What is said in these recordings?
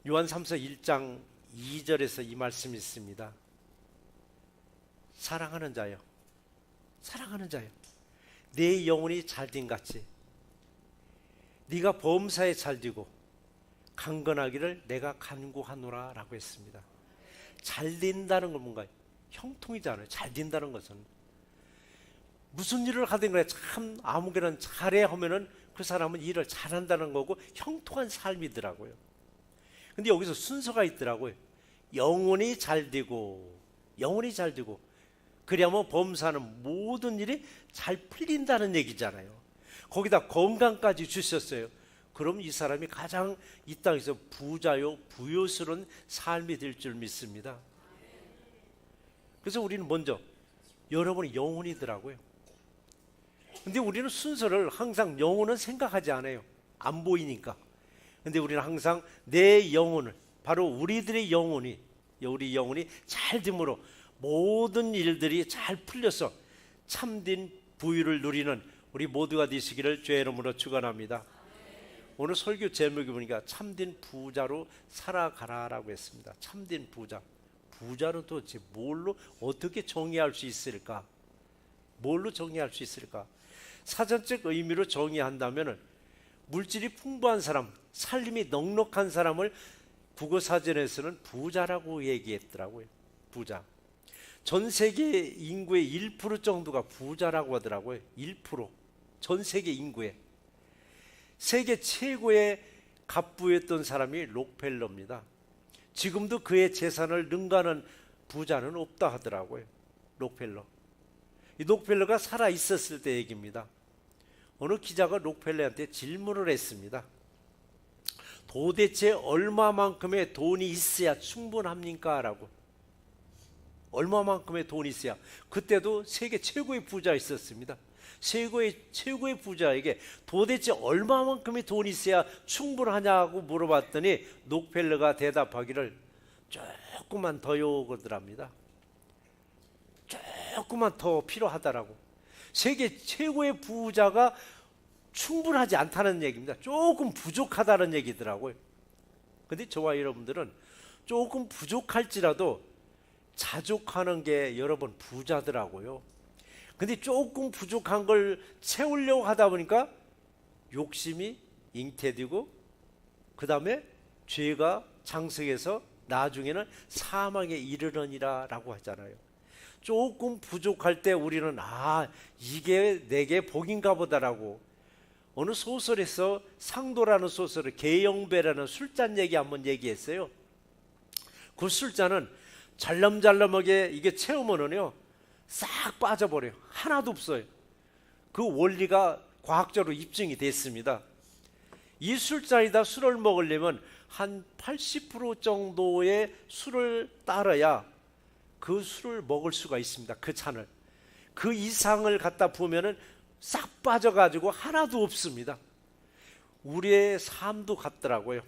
요한 3서 1장 2절에서 이 말씀이 있습니다. 사랑하는 자여, 사랑하는 자여, 내 영혼이 잘된 같이 네가 범사에 잘되고 강건하기를 내가 간구하노라 라고 했습니다. 잘된다는 건 뭔가 형통이잖아요. 잘된다는 것은 무슨 일을 하든 간에 참 아무개나 잘해 하면은 그 사람은 일을 잘한다는 거고 형통한 삶이더라고요. 근데 여기서 순서가 있더라고요. 영혼이 잘되고, 영혼이 잘되고, 그래야만 범사하는 모든 일이 잘 풀린다는 얘기잖아요. 거기다 건강까지 주셨어요. 그럼 이 사람이 가장 이 땅에서 부자요 부요스러운 삶이 될 줄 믿습니다. 그래서 우리는 먼저 여러분의 영혼이더라고요. 근데 우리는 순서를 항상 영혼은 생각하지 않아요. 안 보이니까. 근데 우리는 항상 내 영혼을, 바로 우리들의 영혼이, 우리 영혼이 잘 됨으로 모든 일들이 잘 풀려서 참된 부유를 누리는 우리 모두가 되시기를 주의 이름으로 축원합니다. 오늘 설교 제목이 보니까 참된 부자로 살아가라라고 했습니다. 참된 부자. 부자는 도대체 뭘로 어떻게 정의할 수 있을까? 뭘로 정의할 수 있을까? 사전적 의미로 정의한다면 물질이 풍부한 사람, 살림이 넉넉한 사람을 국어사전에서는 부자라고 얘기했더라고요. 부자. 전 세계 인구의 1% 정도가 부자라고 하더라고요. 1%. 전 세계 인구의. 세계 최고의 갑부였던 사람이 록펠러입니다. 지금도 그의 재산을 능가하는 부자는 없다 하더라고요. 록펠러. 이 록펠러가 살아 있었을 때 얘기입니다. 어느 기자가 록펠러한테 질문을 했습니다. 도대체 얼마만큼의 돈이 있어야 충분합니까? 라고. 얼마만큼의 돈이 있어야. 그때도 세계 최고의 부자가 있었습니다. 최고의 부자에게 도대체 얼마만큼의 돈이 있어야 충분하냐고 물어봤더니 록펠러가 대답하기를 조금만 더요 그러더랍니다. 조금만 더 필요하다라고. 세계 최고의 부자가 충분하지 않다는 얘기입니다. 조금 부족하다는 얘기더라고요. 근데 저와 여러분들은 조금 부족할지라도 자족하는 게 여러분 부자더라고요. 근데 조금 부족한 걸 채우려고 하다 보니까 욕심이 잉태되고 그 다음에 죄가 장성해서 나중에는 사망에 이르느니라 라고 하잖아요. 조금 부족할 때 우리는 이게 내게 복인가 보다라고. 어느 소설에서 상도라는 소설을 계영배라는 술잔 얘기 한번 얘기했어요. 그 술잔은 잘람잘람하게 이게 채우면은요 싹 빠져버려요. 하나도 없어요. 그 원리가 과학적으로 입증이 됐습니다. 이 술잔에다 술을 먹으려면 한 80% 정도의 술을 따라야 그 술을 먹을 수가 있습니다. 그 잔을. 그 이상을 갖다 부으면은 싹 빠져가지고 하나도 없습니다. 우리의 삶도 같더라고요.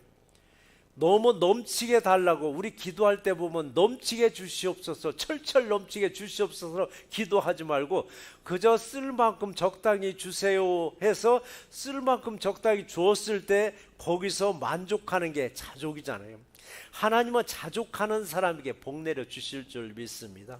너무 넘치게 달라고 우리 기도할 때 보면 넘치게 주시옵소서, 철철 넘치게 주시옵소서 기도하지 말고 그저 쓸 만큼 적당히 주세요 해서 쓸 만큼 적당히 주었을 때 거기서 만족하는 게 자족이잖아요. 하나님은 자족하는 사람에게 복 내려 주실 줄 믿습니다.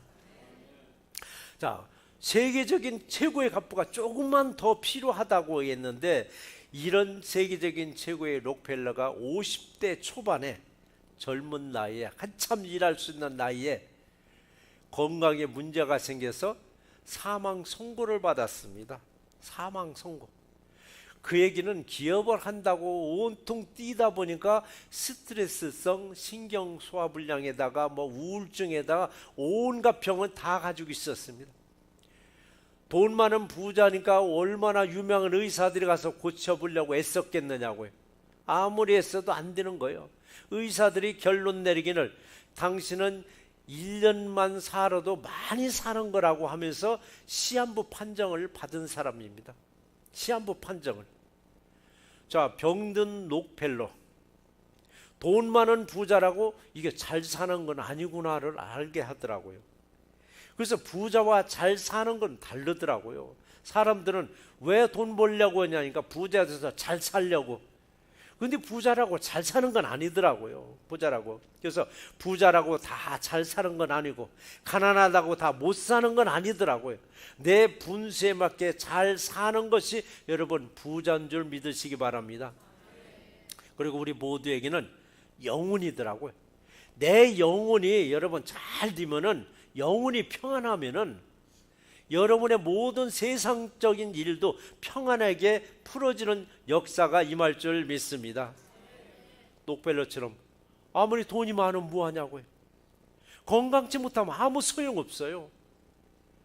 자, 세계적인 최고의 갑부가 조금만 더 필요하다고 했는데 이런 세계적인 최고의 록펠러가 50대 초반에 젊은 나이에 한참 일할 수 있는 나이에 건강에 문제가 생겨서 사망 선고를 받았습니다. 사망 선고. 그 얘기는 기업을 한다고 온통 뛰다 보니까 스트레스성 신경소화불량에다가 우울증에다가 온갖 병은 다 가지고 있었습니다. 돈 많은 부자니까 얼마나 유명한 의사들이 가서 고쳐보려고 애썼겠느냐고요. 아무리 애써도 안 되는 거예요. 의사들이 결론 내리기를 당신은 1년만 살아도 많이 사는 거라고 하면서 시한부 판정을 받은 사람입니다. 시한부 판정을. 자, 병든 록펠러. 돈 많은 부자라고 이게 잘 사는 건 아니구나를 알게 하더라고요. 그래서 부자와 잘 사는 건 다르더라고요. 사람들은 왜 돈 벌려고 하냐니까 부자 돼서 잘 살려고. 근데 부자라고 잘 사는 건 아니더라고요. 부자라고. 그래서 부자라고 다 잘 사는 건 아니고 가난하다고 다 못 사는 건 아니더라고요. 내 분수에 맞게 잘 사는 것이 여러분 부자인 줄 믿으시기 바랍니다. 그리고 우리 모두에게는 영혼이더라고요. 내 영혼이 여러분 잘 되면은, 영혼이 평안하면은 여러분의 모든 세상적인 일도 평안하게 풀어지는 역사가 임할 줄 믿습니다. 록펠러처럼 아무리 돈이 많으면 뭐하냐고요. 건강치 못하면 아무 소용없어요.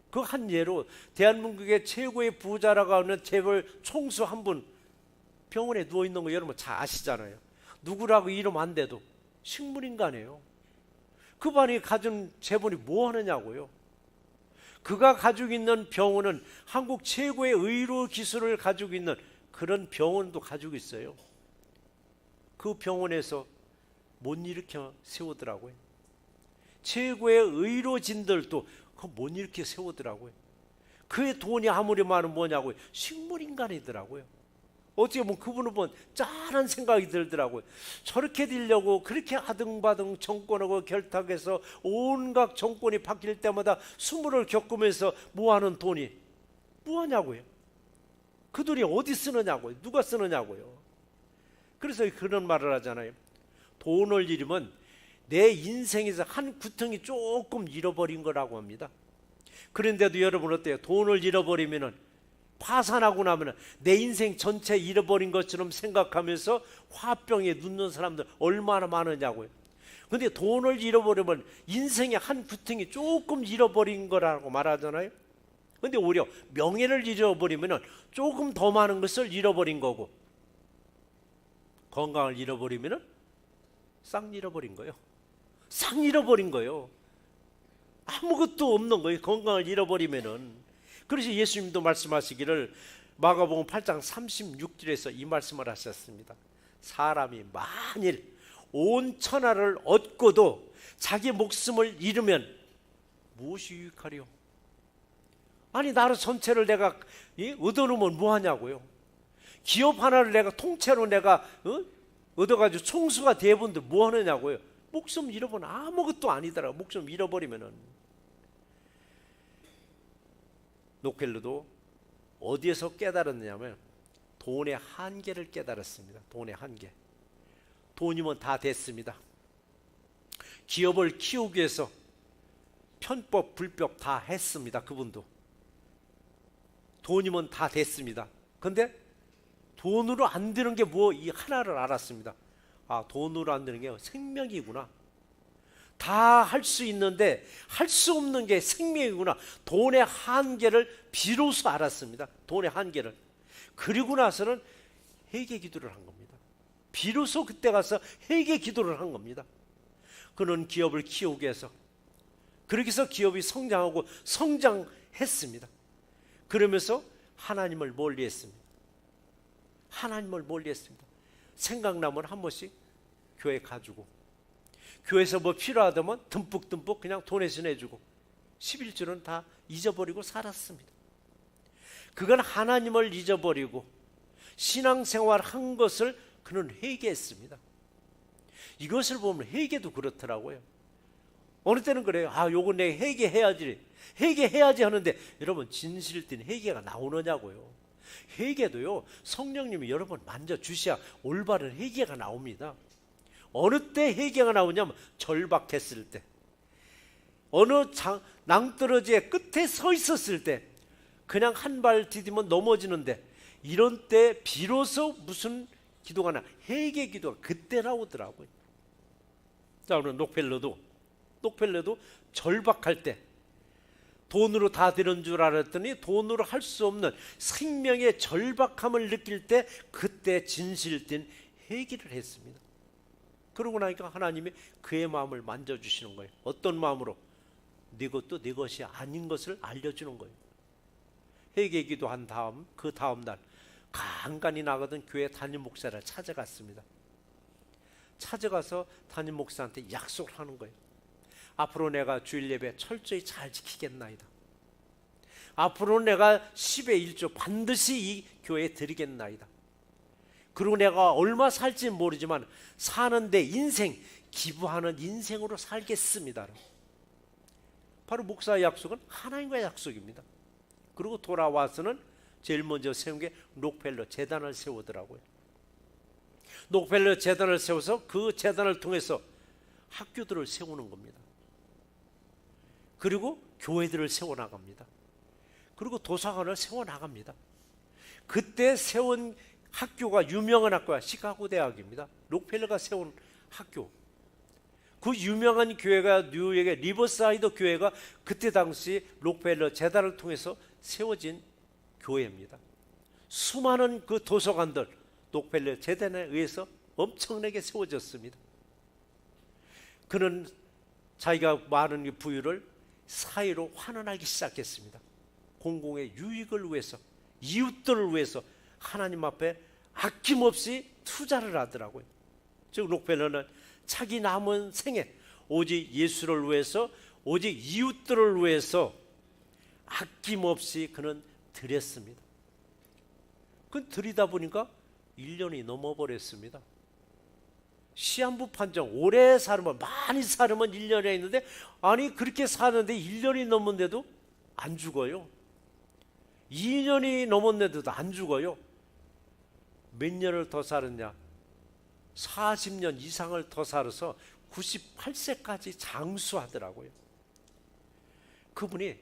그 한 예로 대한민국의 최고의 부자라고 하는 재벌 총수 한 분 병원에 누워있는 거 여러분 잘 아시잖아요. 누구라고 이름 안 돼도 식물인간이에요. 그 반이 가진 재벌이 뭐 하느냐고요. 그가 가지고 있는 병원은 한국 최고의 의료 기술을 가지고 있는 그런 병원도 가지고 있어요. 그 병원에서 못 일으켜 세우더라고요. 최고의 의료진들도 그거 못 일으켜 세우더라고요. 그의 돈이 아무리 많으면 뭐냐고요. 식물인간이더라고요. 어떻게 보면 그분을 보면 짠한 생각이 들더라고요. 저렇게 되려고 그렇게 아등바등 정권하고 결탁해서 온갖 정권이 바뀔 때마다 수모를 겪으면서 모아는 돈이 뭐하냐고요. 그 돈이 어디 쓰느냐고요. 누가 쓰느냐고요. 그래서 그런 말을 하잖아요. 돈을 잃으면 내 인생에서 한 구덩이 조금 잃어버린 거라고 합니다. 그런데도 여러분 어때요? 돈을 잃어버리면은, 파산하고 나면 내 인생 전체 잃어버린 것처럼 생각하면서 화병에 눕는 사람들 얼마나 많으냐고요. 근데 돈을 잃어버리면 인생의 한 구덩이 조금 잃어버린 거라고 말하잖아요. 근데 오히려 명예를 잃어버리면 조금 더 많은 것을 잃어버린 거고, 건강을 잃어버리면 싹 잃어버린 거예요. 싹 잃어버린 거예요. 아무것도 없는 거예요. 건강을 잃어버리면은. 그래서 예수님도 말씀하시기를 마가복음 8장 36절에서 이 말씀을 하셨습니다. 사람이 만일 온 천하를 얻고도 자기 목숨을 잃으면 무엇이 유익하리요? 아니 나라 전체를 내가 얻어놓으면 뭐하냐고요. 기업 하나를 내가 통째로 내가 얻어가지고 총수가 대본들 뭐하느냐고요. 목숨 잃어버리면 아무것도 아니더라고. 목숨 잃어버리면은. 록펠러도 어디에서 깨달았느냐면 돈의 한계를 깨달았습니다. 돈의 한계. 돈이면 다 됐습니다. 기업을 키우기 위해서 편법 불법 다 했습니다. 그분도 돈이면 다 됐습니다. 근데 돈으로 안 되는 게 뭐 이 하나를 알았습니다. 아, 돈으로 안 되는 게 생명이구나. 다 할 수 있는데 할 수 없는 게 생명이구나. 돈의 한계를 비로소 알았습니다. 돈의 한계를. 그리고 나서는 회개 기도를 한 겁니다. 비로소 그때 가서 회개 기도를 한 겁니다. 그는 기업을 키우기 위해서, 그렇게 해서 기업이 성장하고 성장했습니다. 그러면서 하나님을 멀리했습니다. 하나님을 멀리했습니다. 생각나면 한 번씩 교회 가지고, 교회에서 뭐 필요하다면 듬뿍듬뿍 그냥 돈에서 내주고 11조는 다 잊어버리고 살았습니다. 그건 하나님을 잊어버리고 신앙생활 한 것을 그는 회개했습니다. 이것을 보면 회개도 그렇더라고요. 어느 때는 그래요. 아, 요건 내 회개해야지 하는데 여러분 진실된 회개가 나오느냐고요. 회개도요 성령님이 여러분 만져주셔야 올바른 회개가 나옵니다. 어느 때 회개가 나오냐면 절박했을 때, 어느 낭떠러지의 끝에 서 있었을 때, 그냥 한 발 디디면 넘어지는데 이런 때 비로소 무슨 기도가 나, 회개 기도가 그때 나오더라고요. 자, 오늘 록펠러도 절박할 때 돈으로 다 되는 줄 알았더니 돈으로 할 수 없는 생명의 절박함을 느낄 때 그때 진실된 회개를 했습니다. 그러고 나니까 하나님이 그의 마음을 만져주시는 거예요. 어떤 마음으로? 네 것도 네 것이 아닌 것을 알려주는 거예요. 회개 기도한 다음 그 다음 날 간간히 나가던 교회 담임 목사를 찾아갔습니다. 찾아가서 담임 목사한테 약속을 하는 거예요. 앞으로 내가 주일 예배 철저히 잘 지키겠나이다. 앞으로 내가 10의 1조 반드시 이 교회에 드리겠나이다. 그리고 내가 얼마 살지 모르지만 사는데 인생, 기부하는 인생으로 살겠습니다. 바로 목사의 약속은 하나님과의 약속입니다. 그리고 돌아와서는 제일 먼저 세운 게 록펠러 재단을 세우더라고요. 록펠러 재단을 세워서 그 재단을 통해서 학교들을 세우는 겁니다. 그리고 교회들을 세워나갑니다. 그리고 도서관을 세워나갑니다. 그때 세운 학교가 유명한 학교가 시카고 대학입니다. 록펠러가 세운 학교. 그 유명한 교회가 뉴욕의 리버사이드 교회가 그때 당시 록펠러 재단을 통해서 세워진 교회입니다. 수많은 그 도서관들 록펠러 재단에 의해서 엄청나게 세워졌습니다. 그는 자기가 많은 부유를 사회로 환원하기 시작했습니다. 공공의 유익을 위해서, 이웃들을 위해서 하나님 앞에 아낌없이 투자를 하더라고요. 즉 록펠러는 자기 남은 생에 오직 예수를 위해서, 오직 이웃들을 위해서 아낌없이 그는 드렸습니다. 그 드리다 보니까 1년이 넘어버렸습니다. 시한부 판정, 오래 살면, 많이 살면 1년이 있는데, 아니 그렇게 사는데 1년이 넘었는데도 안 죽어요. 2년이 넘었는데도 안 죽어요. 몇 년을 더 살았냐? 40년 이상을 더 살아서 98세까지 장수하더라고요. 그분이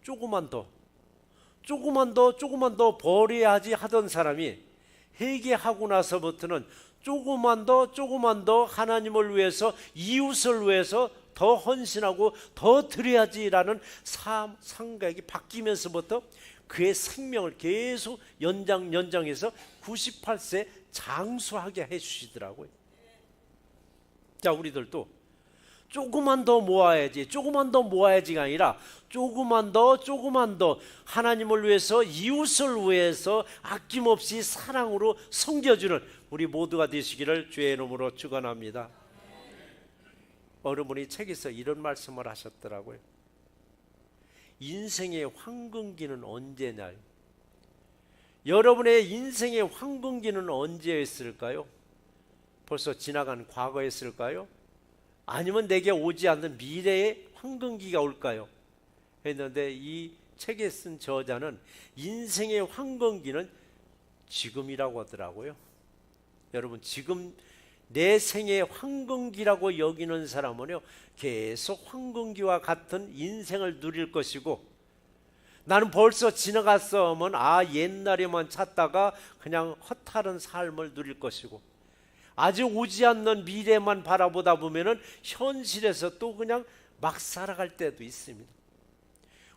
조금만 더 버려야지 하던 사람이 회개하고 나서부터는 조금만 더 하나님을 위해서, 이웃을 위해서 더 헌신하고 더 드려야지라는 생각이 바뀌면서부터 그의 생명을 계속 연장해서 98세 장수하게 해주시더라고요. 자, 우리들도 조금만 더 모아야지가 아니라 조금만 더 하나님을 위해서, 이웃을 위해서 아낌없이 사랑으로 섬겨주는 우리 모두가 되시기를 주의 이름으로 축원합니다. 어느 분이 책에서 이런 말씀을 하셨더라고요. 인생의 황금기는 언제냐요? 여러분의 인생의 황금기는 언제였을까요? 벌써 지나간 과거였을까요? 아니면 내게 오지 않는 미래의 황금기가 올까요? 했는데 이 책에 쓴 저자는 인생의 황금기는 지금이라고 하더라고요. 여러분, 지금 내 생의 황금기라고 여기는 사람은요, 계속 황금기와 같은 인생을 누릴 것이고, 나는 벌써 지나갔으면 옛날에만 찾다가 그냥 허탈한 삶을 누릴 것이고, 아직 오지 않는 미래만 바라보다 보면은 현실에서 또 그냥 막 살아갈 때도 있습니다.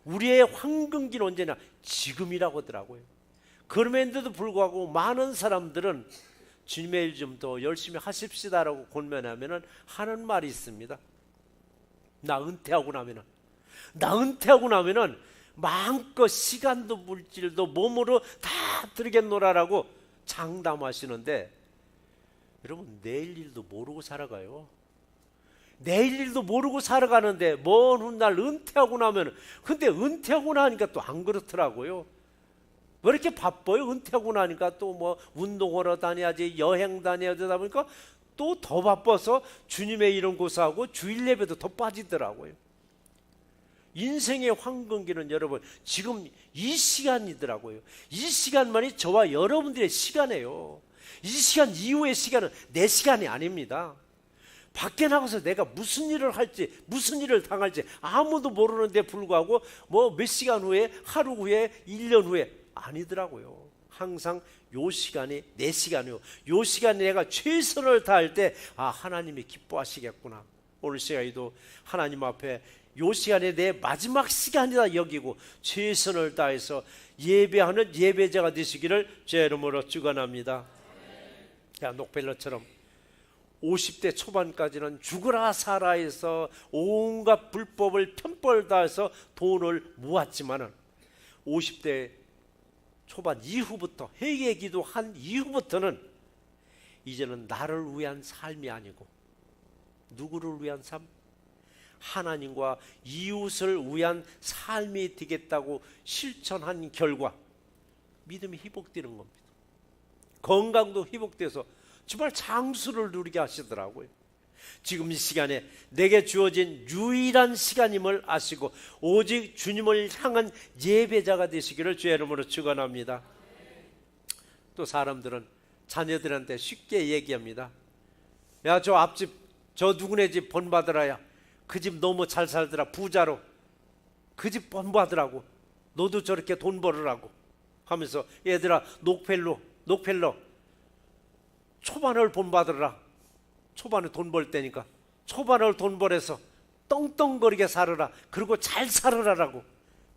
우리의 황금기는 언제나 지금이라고 하더라고요. 그럼에도 불구하고 많은 사람들은 주님의 일 좀 더 열심히 하십시다라고 권면하면은 하는 말이 있습니다. 나 은퇴하고 나면은 마음껏 시간도 물질도 몸으로 다 드리겠노라라고 장담하시는데, 여러분, 내일 일도 모르고 살아가요. 내일 일도 모르고 살아가는데 먼 훗날 은퇴하고 나면, 근데 은퇴하고 나니까 또 안 그렇더라고요. 왜 이렇게 바빠요? 은퇴하고 나니까 또 뭐 운동하러 다녀야지, 여행 다녀야 되다 보니까 또 더 바빠서 주님의 이름 고사하고 주일 예배도 더 빠지더라고요. 인생의 황금기는 여러분 지금 이 시간이더라고요. 이 시간만이 저와 여러분들의 시간이에요. 이 시간 이후의 시간은 내 시간이 아닙니다. 밖에 나가서 내가 무슨 일을 할지, 무슨 일을 당할지 아무도 모르는데 불구하고 뭐 몇 시간 후에, 하루 후에, 1년 후에 아니더라고요. 항상 요 시간이 내 시간이요. 요 시간에 내가 최선을 다할 때 하나님이 기뻐하시겠구나. 오늘 시간에도 하나님 앞에 요 시간에 내 마지막 시간이다 여기고 최선을 다해서 예배하는 예배자가 되시기를 제 이름으로 축원합니다. 록펠러처럼 50대 초반까지는 죽으라 살아 해서 온갖 불법을 편벌 다해서 돈을 모았지만은 50대 초반 이후부터, 회개 기도한 이후부터는 이제는 나를 위한 삶이 아니고 누구를 위한 삶? 하나님과 이웃을 위한 삶이 되겠다고 실천한 결과 믿음이 회복되는 겁니다. 건강도 회복돼서 정말 장수를 누리게 하시더라고요. 지금 이 시간에 내게 주어진 유일한 시간임을 아시고 오직 주님을 향한 예배자가 되시기를 주의 이름으로 축원합니다. 또 사람들은 자녀들한테 쉽게 얘기합니다. 야, 저 앞집 저 누구네 집 본받으라야. 그 집 너무 잘 살더라. 부자로. 그 집 본받으라고. 너도 저렇게 돈 벌으라고 하면서 얘들아 녹펠로 초반을 본받으라. 초반에 돈 벌 때니까 초반을 돈 벌어서 떵떵거리게 살으라. 그리고 잘 살으라라고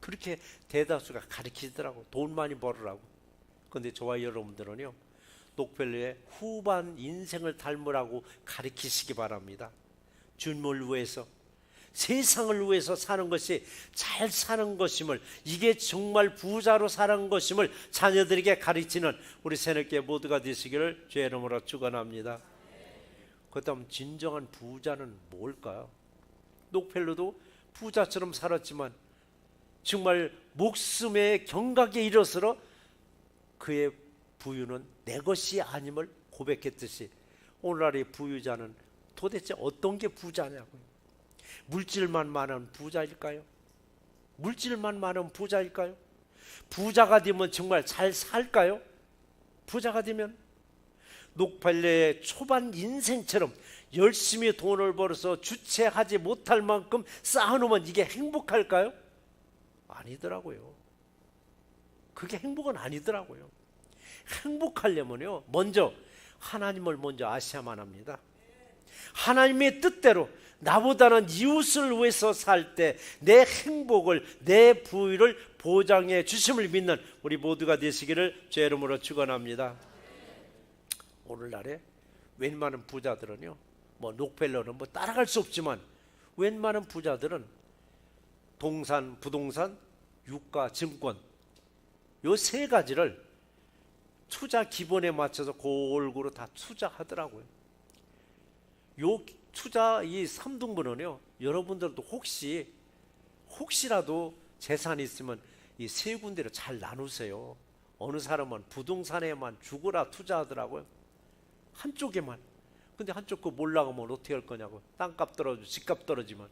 그렇게 대다수가 가르치더라고. 돈 많이 벌으라고. 그런데 저와 여러분들은요, 녹펠로의 후반 인생을 닮으라고 가르치시기 바랍니다. 주님을 위해서, 세상을 위해서 사는 것이 잘 사는 것임을, 이게 정말 부자로 사는 것임을 자녀들에게 가르치는 우리 새내기 모두가 되시기를 주의 이름으로 축원합니다. 그다음 진정한 부자는 뭘까요? 녹펠로도 부자처럼 살았지만 정말 목숨의 경각에 이르러 그의 부유는 내 것이 아님을 고백했듯이 오늘날의 부유자는 도대체 어떤 게 부자냐고요? 물질만 많은 부자일까요? 물질만 많은 부자일까요? 부자가 되면 정말 잘 살까요? 부자가 되면 녹펠로의 초반 인생처럼 열심히 돈을 벌어서 주체하지 못할 만큼 쌓아놓으면 이게 행복할까요? 아니더라고요. 그게 행복은 아니더라고요. 행복하려면요, 먼저 하나님을 먼저 아셔야만 합니다. 하나님의 뜻대로 나보다는 이웃을 위해서 살 때 내 행복을, 내 부유를 보장해 주심을 믿는 우리 모두가 되시기를 주의 이름으로 축원합니다. 오늘날에 웬만한 부자들은요, 뭐 녹펠로는 뭐 따라갈 수 없지만 웬만한 부자들은 동산, 부동산, 유가, 증권 요 세 가지를 투자 기본에 맞춰서 골고루 다 투자하더라고요. 요 투자 이 3등분은요, 여러분들도 혹시라도 재산이 있으면 이 세 군데로 잘 나누세요. 어느 사람은 부동산에만 죽어라 투자하더라고요. 한쪽에만. 근데 한쪽 거 몰라가면 어떻게 할 거냐고. 땅값 떨어지고 집값 떨어지면.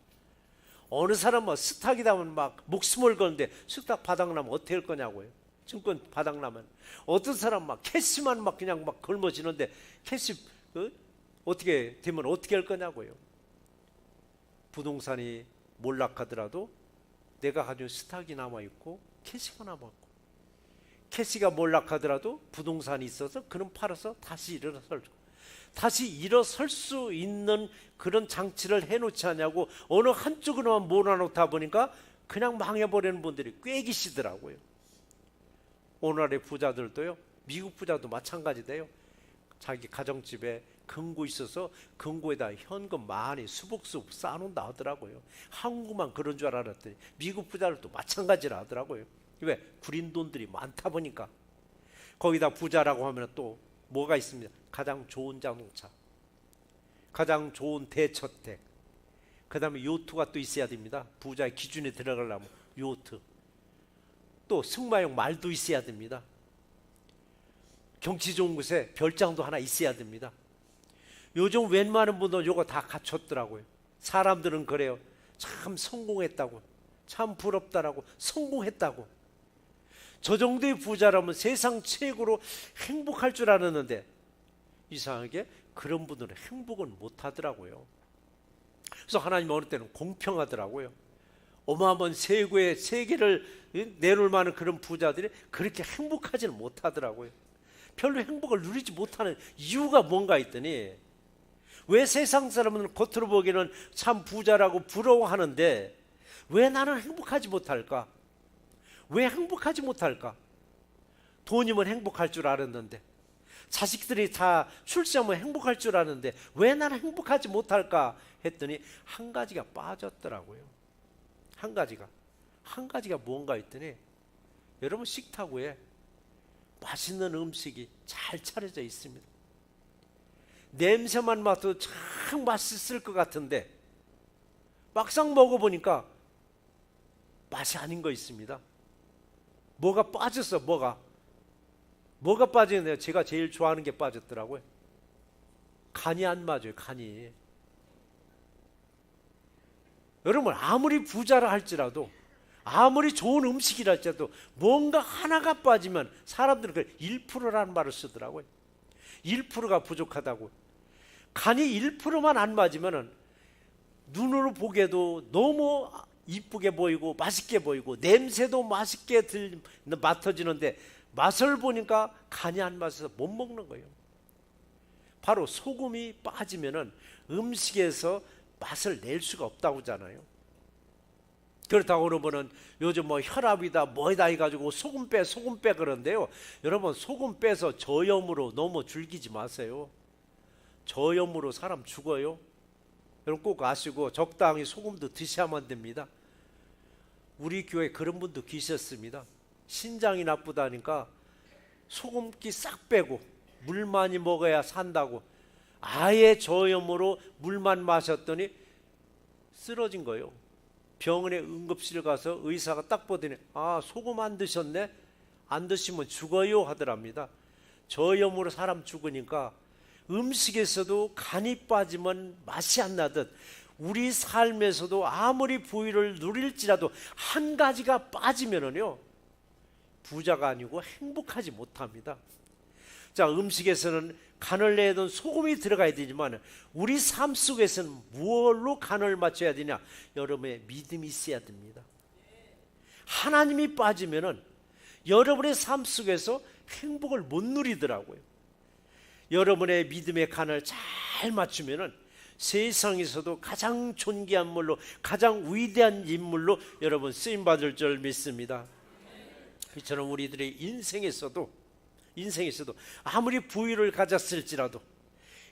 어느 사람은 스탁이다 보면 막 목숨을 거는데 스탁 바닥나면 어떻게 할 거냐고요. 증권 바닥나면. 어떤 사람 막 캐시만 막 그냥 막 걸머지는데 캐시 어떻게 되면 어떻게 할 거냐고요. 부동산이 몰락하더라도 내가 가진 스탁이 남아있고 캐시가 남아있고, 캐시가 몰락하더라도 부동산이 있어서 그는 팔아서 다시 일어설 수 있는 그런 장치를 해놓지 않냐고. 어느 한쪽으로만 몰아놓다 보니까 그냥 망해버리는 분들이 꽤 계시더라고요. 오늘날의 부자들도요, 미국 부자도 마찬가지돼요. 자기 가정집에 금고 있어서 금고에다 현금 많이 수북수북 쌓아놓는다 하더라고요. 한국만 그런 줄 알았더니 미국 부자들도 마찬가지라 하더라고요. 왜? 구린 돈들이 많다 보니까. 거기다 부자라고 하면 또 뭐가 있습니다. 가장 좋은 자동차, 가장 좋은 대저택, 그 다음에 요트가 또 있어야 됩니다. 부자의 기준에 들어가려면 요트, 또 승마용 말도 있어야 됩니다. 경치 좋은 곳에 별장도 하나 있어야 됩니다. 요즘 웬만한 분들은 요거 다 갖췄더라고요. 사람들은 그래요. 참 성공했다고, 참 부럽다라고, 성공했다고. 저 정도의 부자라면 세상 최고로 행복할 줄 알았는데 이상하게 그런 분들은 행복은 못 하더라고요. 그래서 하나님 어느 때는 공평하더라고요. 어마어마한 세계를 내놓을 만한 그런 부자들이 그렇게 행복하지는 못하더라고요. 별로 행복을 누리지 못하는 이유가 뭔가 했더니, 왜 세상 사람은 겉으로 보기에는 참 부자라고 부러워하는데 왜 나는 행복하지 못할까? 왜 행복하지 못할까? 돈이면 행복할 줄 알았는데, 자식들이 다 출세하면 행복할 줄 아는데 왜 나는 행복하지 못할까 했더니 한 가지가 빠졌더라고요. 한 가지가 뭔가 했더니, 여러분 식탁 위에 맛있는 음식이 잘 차려져 있습니다. 냄새만 맡아도 참 맛있을 것 같은데 막상 먹어보니까 맛이 아닌 거 있습니다. 뭐가 빠졌어. 뭐가 뭐가 빠지는데요? 제가 제일 좋아하는 게 빠졌더라고요. 간이 안 맞아요. 간이. 여러분 아무리 부자라 할지라도, 아무리 좋은 음식이라 할지라도 뭔가 하나가 빠지면 사람들은 그 1%라는 말을 쓰더라고요. 1%가 부족하다고. 간이 1%만 안 맞으면 눈으로 보기에도 너무 이쁘게 보이고 맛있게 보이고 냄새도 맛있게 맡아지는데 맛을 보니까 간이 안 맞아서 못 먹는 거예요. 바로 소금이 빠지면은 음식에서 맛을 낼 수가 없다고 하잖아요. 그렇다고 그러면은 요즘 뭐 혈압이다 뭐이다 해가지고 소금 빼 그런데요. 여러분 소금 빼서 저염으로 너무 즐기지 마세요. 저염으로 사람 죽어요. 여러분 꼭 아시고 적당히 소금도 드셔야만 됩니다. 우리 교회 그런 분도 계셨습니다. 신장이 나쁘다니까 소금기 싹 빼고 물 많이 먹어야 산다고 아예 저염으로 물만 마셨더니 쓰러진 거예요. 병원에 응급실 가서 의사가 딱 보더니 아 소금 안 드셨네? 안 드시면 죽어요 하더랍니다. 저염으로 사람 죽으니까 음식에서도 간이 빠지면 맛이 안 나듯 우리 삶에서도 아무리 부유를 누릴지라도 한 가지가 빠지면은요 부자가 아니고 행복하지 못합니다. 자, 음식에서는 간을 내던 소금이 들어가야 되지만 우리 삶 속에서는 무엇로 간을 맞춰야 되냐? 여러분의 믿음이 있어야 됩니다. 하나님이 빠지면은 여러분의 삶 속에서 행복을 못 누리더라고요. 여러분의 믿음의 간을 잘 맞추면은 세상에서도 가장 존귀한 물로, 가장 위대한 인물로 여러분 쓰임 받을 줄 믿습니다. 이처럼 우리들의 인생에서도 아무리 부유를 가졌을지라도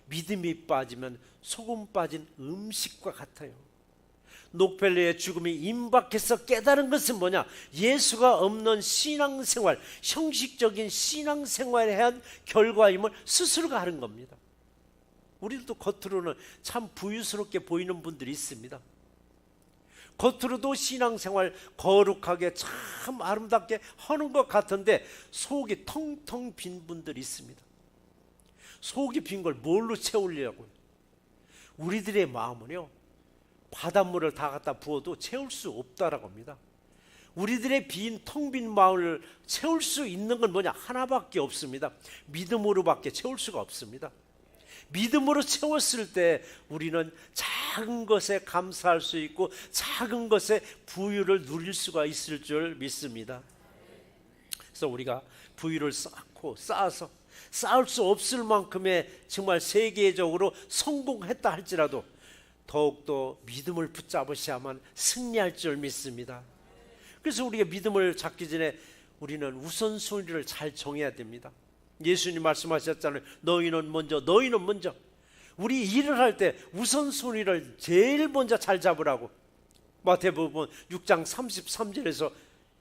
믿음이 빠지면 소금 빠진 음식과 같아요. 녹펠레의 죽음이 임박해서 깨달은 것은 뭐냐? 예수가 없는 신앙생활, 형식적인 신앙생활에 대한 결과임을 스스로가 하는 겁니다. 우리도 겉으로는 참 부유스럽게 보이는 분들이 있습니다. 겉으로도 신앙생활 거룩하게 참 아름답게 하는 것 같은데 속이 텅텅 빈 분들이 있습니다. 속이 빈 걸 뭘로 채우려고요? 우리들의 마음은요 바닷물을 다 갖다 부어도 채울 수 없다라고 합니다. 우리들의 텅 빈 마음을 채울 수 있는 건 뭐냐? 하나밖에 없습니다. 믿음으로밖에 채울 수가 없습니다. 믿음으로 채웠을 때 우리는 작은 것에 감사할 수 있고 작은 것에 부유를 누릴 수가 있을 줄 믿습니다. 그래서 우리가 부유를 쌓아서 쌓을 수 없을 만큼의 정말 세계적으로 성공했다 할지라도 더욱더 믿음을 붙잡으셔야만 승리할 줄 믿습니다. 그래서 우리가 믿음을 잡기 전에 우리는 우선순위를 잘 정해야 됩니다. 예수님 말씀하셨잖아요. 너희는 먼저. 우리 일을 할 때 우선순위를 제일 먼저 잘 잡으라고. 마태복음 6장 33절에서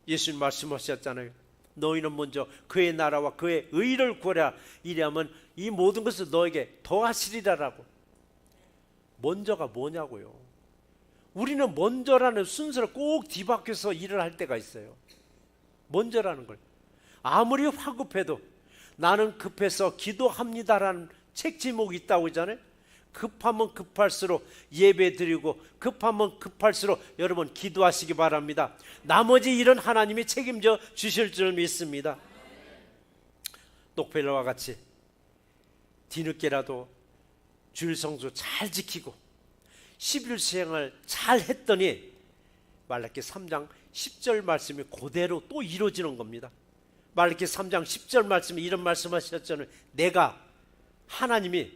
예수님 말씀하셨잖아요. 너희는 먼저 그의 나라와 그의 의를 구하라. 이래하면 이 모든 것을 너에게 더하시리라라고. 먼저가 뭐냐고요. 우리는 먼저라는 순서를 꼭 뒤바뀌어서 일을 할 때가 있어요. 먼저라는 걸 아무리 화급해도 나는 급해서 기도합니다라는 책 제목이 있다고 하잖아요. 급하면 급할수록 예배 드리고 급하면 급할수록 여러분 기도하시기 바랍니다. 나머지 일은 하나님이 책임져 주실 줄 믿습니다. 녹펠레와 같이 뒤늦게라도 주일 성수 잘 지키고 11일 수행을 잘 했더니 말라기 3장 10절 말씀이 그대로 또 이루어지는 겁니다. 말라기 3장 10절 말씀에 이런 말씀하셨잖아요. 내가 하나님이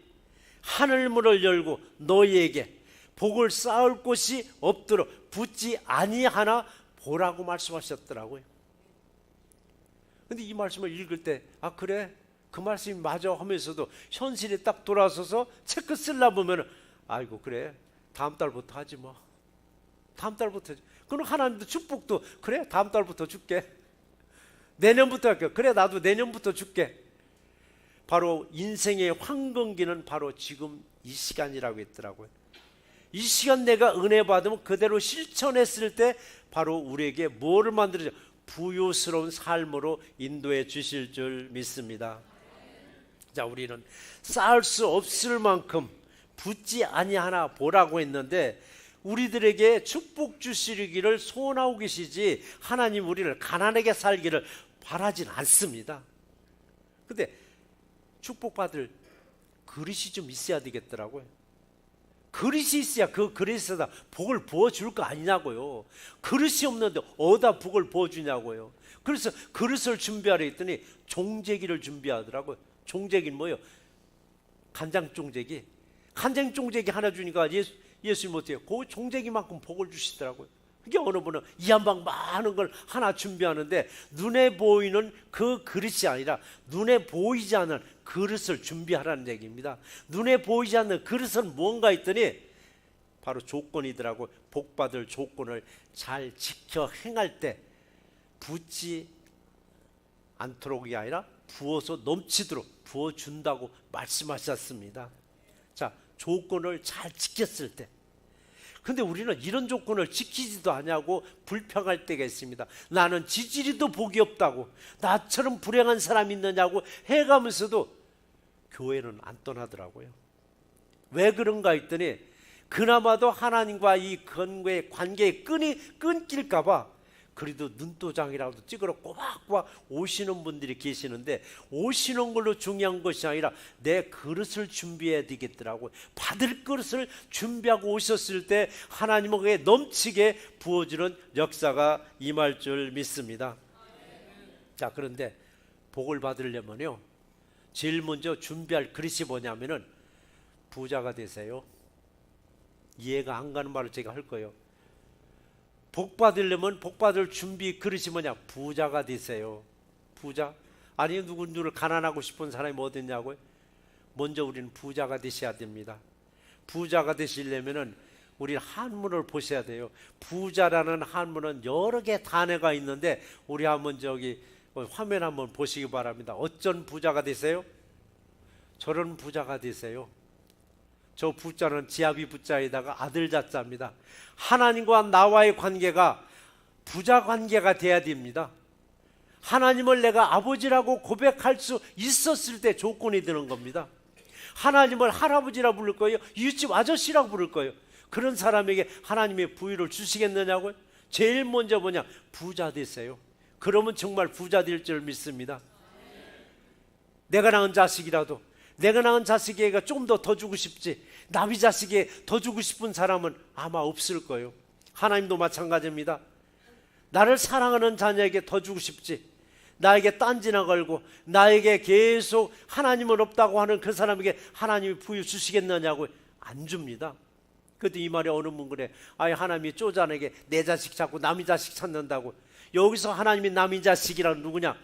하늘문을 열고 너희에게 복을 쌓을 곳이 없도록 붙지 아니하나 보라고 말씀하셨더라고요. 근데 이 말씀을 읽을 때 아 그래 그 말씀이 맞아 하면서도 현실에 딱 돌아서서 체크 쓰려 보면 아이고 그래 다음 달부터 하지 뭐. 다음 달부터 그럼 하나님도 축복도 그래 다음 달부터 줄게. 내년부터 할게. 그래 나도 내년부터 줄게. 바로 인생의 황금기는 바로 지금 이 시간이라고 했더라고요. 이 시간 내가 은혜 받으면 그대로 실천했을 때 바로 우리에게 뭐를 만들어줘? 부유스러운 삶으로 인도해 주실 줄 믿습니다. 자, 우리는 쌓을 수 없을 만큼 붙지 아니하나 보라고 했는데, 우리들에게 축복 주시기를 소원하고 계시지 하나님 우리를 가난하게 살기를 바라진 않습니다. 근데 축복받을 그릇이 좀 있어야 되겠더라고요. 그릇이 있어야 그 그릇에다 복을 부어줄 거 아니냐고요. 그릇이 없는데 어디다 복을 부어주냐고요. 그래서 그릇을 준비하려 했더니 종재기를 준비하더라고요. 종재기는 뭐예요? 간장 종재기. 간장 종재기 하나 주니까 예수님 어때요? 그 종재기만큼 복을 주시더라고요. 그게 어느 분은 이 한방 많은 걸 하나 준비하는데, 눈에 보이는 그 그릇이 아니라 눈에 보이지 않는 그릇을 준비하라는 얘기입니다. 눈에 보이지 않는 그릇은 뭔가 했더니 바로 조건이더라고요. 복받을 조건을 잘 지켜 행할 때 붓지 않도록이 아니라 부어서 넘치도록 부어준다고 말씀하셨습니다. 자, 조건을 잘 지켰을 때. 근데 우리는 이런 조건을 지키지도 않냐고 불평할 때가 있습니다. 나는 지지리도 복이 없다고, 나처럼 불행한 사람이 있느냐고 해가면서도 교회는 안 떠나더라고요. 왜 그런가 했더니 그나마도 하나님과 이 관계의 끈이 끊길까 봐 그래도 눈도장이라도 찍으러 꼬박꼬박 오시는 분들이 계시는데, 오시는 걸로 중요한 것이 아니라 내 그릇을 준비해야 되겠더라고요. 받을 그릇을 준비하고 오셨을 때 하나님에게 넘치게 부어주는 역사가 임할 줄 믿습니다. 자, 그런데 복을 받으려면요, 제일 먼저 준비할 그릇이 뭐냐면은 부자가 되세요. 이해가 안 가는 말을 제가 할 거예요. 복 받으려면 복 받을 준비 그릇이 뭐냐? 부자가 되세요. 부자? 아니, 누구를 가난하고 싶은 사람이 뭐 됐냐고요? 먼저 우리는 부자가 되셔야 됩니다. 부자가 되시려면은 우리 한문을 보셔야 돼요. 부자라는 한문은 여러 개 단어가 있는데, 우리 한번 화면 한번 보시기 바랍니다. 어쩐 부자가 되세요? 저런 부자가 되세요. 저 부자는 지아비 부자에다가 아들 자자입니다. 하나님과 나와의 관계가 부자 관계가 돼야 됩니다. 하나님을 내가 아버지라고 고백할 수 있었을 때 조건이 되는 겁니다. 하나님을 할아버지라 부를 거예요? 이웃집 아저씨라고 부를 거예요? 그런 사람에게 하나님의 부유를 주시겠느냐고요? 제일 먼저 뭐냐? 부자 되세요. 그러면 정말 부자 될 줄 믿습니다. 내가 낳은 자식이라도, 내가 낳은 자식에게 좀 더 주고 싶지, 남의 자식에게 더 주고 싶은 사람은 아마 없을 거예요. 하나님도 마찬가지입니다. 나를 사랑하는 자녀에게 더 주고 싶지, 나에게 딴지나 걸고 나에게 계속 하나님은 없다고 하는 그 사람에게 하나님이 부유 주시겠느냐고 안 줍니다. 그때 이 말이 어느 분 그래, 아예 하나님이 쪼잔하게 내 자식 찾고 남의 자식 찾는다고. 여기서 하나님이 남의 자식이란 누구냐?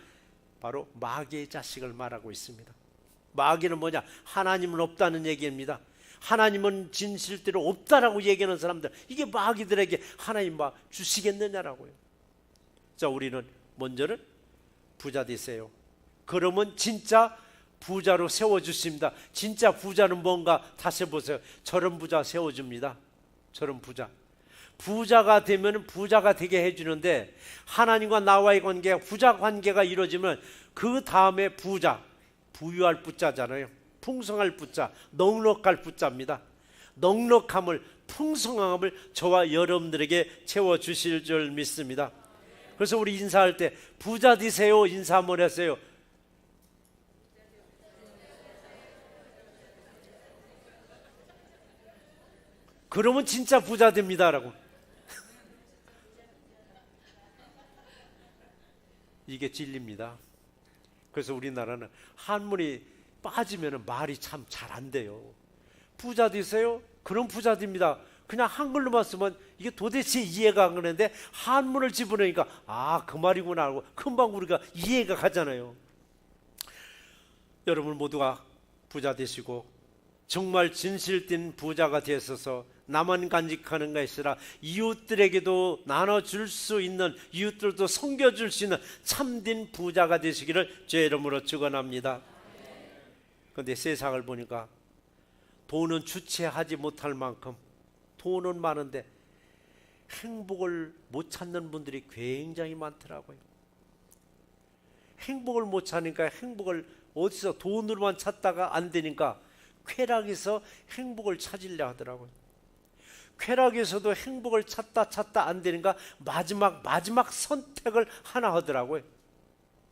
바로 마귀의 자식을 말하고 있습니다. 마귀는 뭐냐? 하나님은 없다는 얘기입니다. 하나님은 진실대로 없다라고 얘기하는 사람들, 이게 마귀들에게 하나님 막 주시겠느냐라고요. 자, 우리는 먼저는 부자 되세요. 그러면 진짜 부자로 세워주십니다. 진짜 부자는 뭔가 다시 보세요. 저런 부자 세워줍니다. 저런 부자. 부자가 되면 부자가 되게 해주는데, 하나님과 나와의 관계가 부자 관계가 이루어지면 그 다음에 부자, 부유할 부자잖아요. 풍성할 부자, 넉넉할 부자입니다. 넉넉함을, 풍성함을 저와 여러분들에게 채워주실 줄 믿습니다. 그래서 우리 인사할 때 부자 되세요 인사 한번 하세요. 그러면 진짜 부자 됩니다라고. 이게 진리입니다. 그래서 우리나라는 한문이 빠지면 말이 참 잘 안 돼요. 부자 되세요? 그럼 부자 됩니다. 그냥 한글로만 쓰면 이게 도대체 이해가 안 가는데, 한문을 집어넣으니까 그 말이구나 하고 금방 우리가 이해가 가잖아요. 여러분 모두가 부자 되시고 정말 진실된 부자가 되셔서 나만 간직하는 것이 아니라 이웃들에게도 나눠줄 수 있는, 이웃들도 섬겨줄 수 있는 참된 부자가 되시기를 제 이름으로 축원합니다. 그런데 세상을 보니까 돈은 주체하지 못할 만큼 돈은 많은데 행복을 못 찾는 분들이 굉장히 많더라고요. 행복을 못 찾으니까 행복을 어디서 돈으로만 찾다가 안 되니까 쾌락에서 행복을 찾으려 하더라고요. 쾌락에서도 행복을 찾다 안 되니까 마지막 선택을 하나 하더라고요.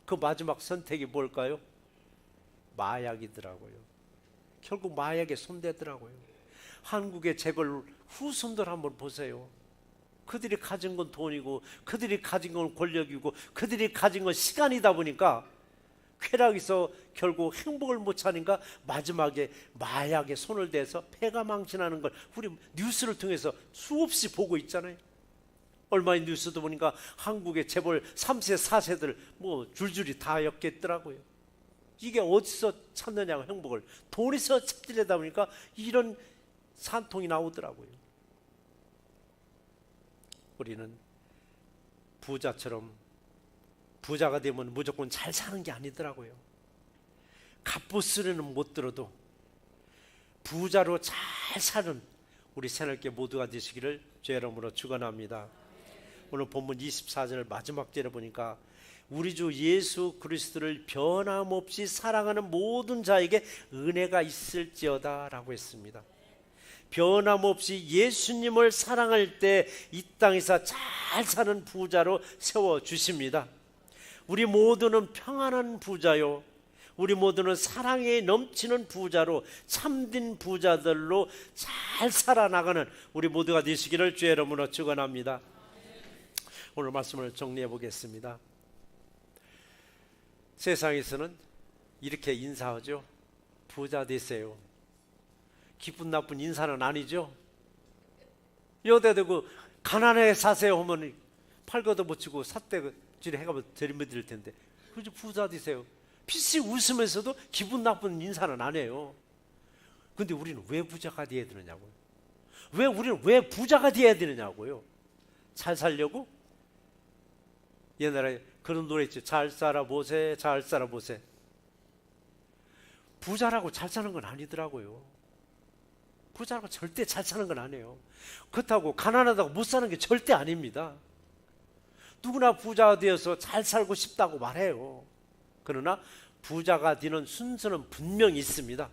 그 마지막 선택이 뭘까요? 마약이더라고요. 결국 마약에 손대더라고요. 한국의 재벌 후손들 한번 보세요. 그들이 가진 건 돈이고 그들이 가진 건 권력이고 그들이 가진 건 시간이다 보니까 쾌락에서 결국 행복을 못 찾으니까 마지막에 마약에 손을 대서 폐가 망신하는 걸 우리 뉴스를 통해서 수없이 보고 있잖아요. 얼마의 뉴스도 보니까 한국의 재벌 3세 4세들 뭐 줄줄이 다 엮였더라고요. 이게 어디서 찾느냐고 행복을 돈에서 찾으려다 보니까 이런 산통이 나오더라고요. 우리는 부자처럼 부자가 되면 무조건 잘 사는 게 아니더라고요. 갑부스는 못 들어도 부자로 잘 사는 우리 새날개 모두가 되시기를 주의 이름으로 축원합니다. 오늘 본문 24절 마지막 절에 보니까 우리 주 예수 그리스도를 변함없이 사랑하는 모든 자에게 은혜가 있을지어다 라고 했습니다. 변함없이 예수님을 사랑할 때 이 땅에서 잘 사는 부자로 세워주십니다. 우리 모두는 평안한 부자요, 우리 모두는 사랑에 넘치는 부자로 참된 부자들로 잘 살아나가는 우리 모두가 되시기를 주의 이름으로 축원합니다. 오늘 말씀을 정리해 보겠습니다. 세상에서는 이렇게 인사하죠. 부자 되세요. 기쁜 나쁜 인사는 아니죠. 여기다 대고 가난하게 사세요 하면 팔거도 못 치고 삿대질에 해가면 들이밀릴 텐데 그저 부자 되세요. 피씨 웃으면서도 기분 나쁜 인사는 안 해요. 근데 우리는 왜 부자가 돼야 되느냐고요. 우리는 왜 부자가 돼야 되느냐고요. 잘 살려고? 옛날에 그런 노래 있죠. 잘 살아보세, 잘 살아보세. 부자라고 잘 사는 건 아니더라고요. 부자라고 절대 잘 사는 건 아니에요. 그렇다고 가난하다고 못 사는 게 절대 아닙니다. 누구나 부자가 되어서 잘 살고 싶다고 말해요. 그러나 부자가 되는 순서는 분명히 있습니다.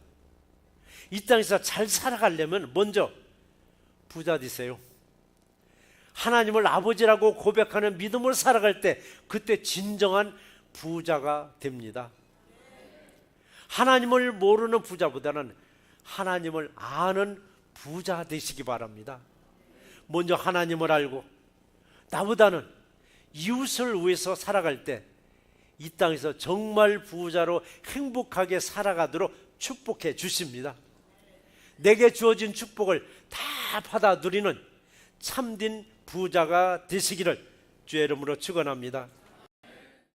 이 땅에서 잘 살아가려면 먼저 부자 되세요. 하나님을 아버지라고 고백하는 믿음으로 살아갈 때 그때 진정한 부자가 됩니다. 하나님을 모르는 부자보다는 하나님을 아는 부자 되시기 바랍니다. 먼저 하나님을 알고 나보다는 이웃을 위해서 살아갈 때 이 땅에서 정말 부자로 행복하게 살아가도록 축복해 주십니다. 내게 주어진 축복을 다 받아 누리는 참된 부자가 되시기를 주의 이름으로 축원합니다.